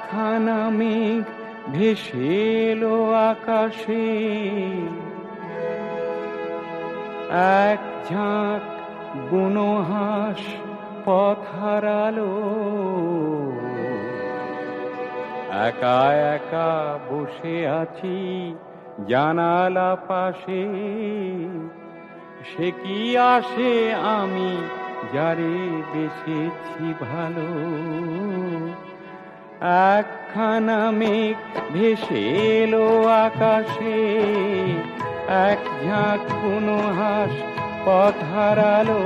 একখানা মেঘ ভেসে এলো আকাশে, এক ঝাঁক বুনো হাঁস পথ হারালো। একা একা বসে আছি জানালা পাশে, সে কি আসে আমি যারে বেসেছি ভালো। একখানা মেঘ ভেসে এলো আকাশে, এক ঝাঁক বুনো হাঁস পথ হারালো।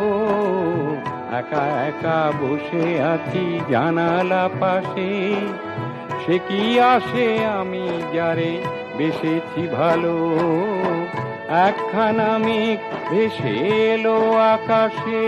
একা একা বসে আছি জানালা পাশে, সে কি আসে আমি যারে বেসেছি ভালো। একখানা মেঘ ভেসে এলো আকাশে।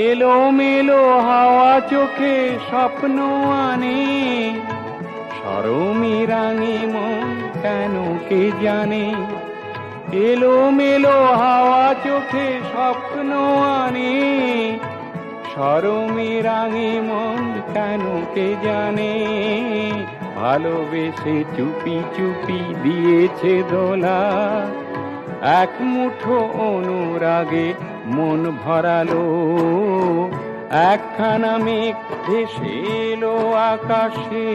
এলো মেলো হাওয়া চোখে স্বপ্ন আনে, শরমে রাঙে মন কেন কে জানে। এলো মেলো হাওয়া চোখে স্বপ্ন আনে, শরমে রাঙে মন কেন কে জানে। ভালোবেসে চুপি চুপি দিয়েছে দোলা, এক মুঠো অনুরাগে মন ভরালো। একখানা মেঘ ভেসে এলো আকাশে।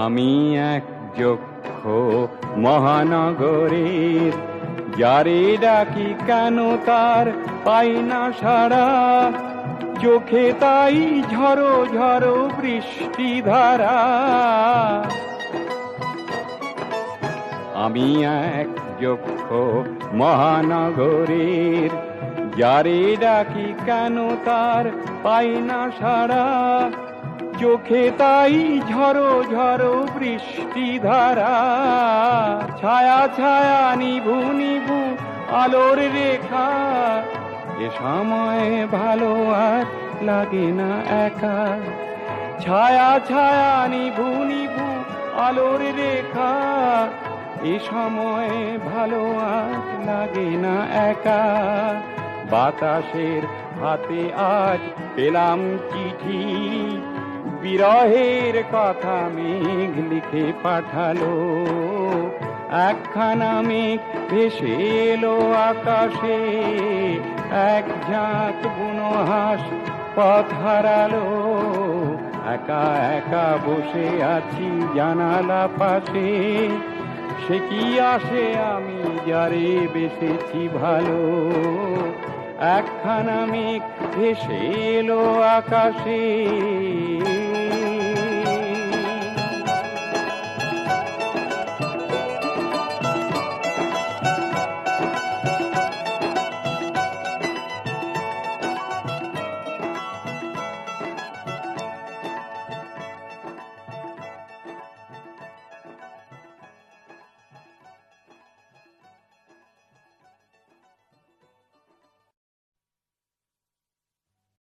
আমি এক যক্ষ মহানগরের, যারে ডাকি কেন তার পাই না সাড়া। চোখে তাই ঝড়ো ঝড়ো বৃষ্টি ধারা। আমি এক যক্ষ মহানগরের, যারে ডাকি কেন তার পাই না সাড়া। চোখে তাই ঝড়ো ঝড়ো বৃষ্টি ধারা। ছায়া ছায়া নিভু নিভু আলোর রেখা, এ সময় ভালো আর লাগে না একা। ছায়া ছায়া নিভু নিভু আলোর রেখা, এ সময় ভালো আর লাগে না একা। বাতাসের হাতে আজ পেলাম চিঠি, বিরহের কথা মেঘ লিখে পাঠালো। একখানা মেঘ ভেসে এলো আকাশে, এক ঝাঁক বুনো হাঁস পথ হারালো। একা একা বসে আছি জানালা পাশে, সে কি আসে আমি যারে বেসেছি ভালো। একখানা মেঘ ভেসে এলো আকাশে।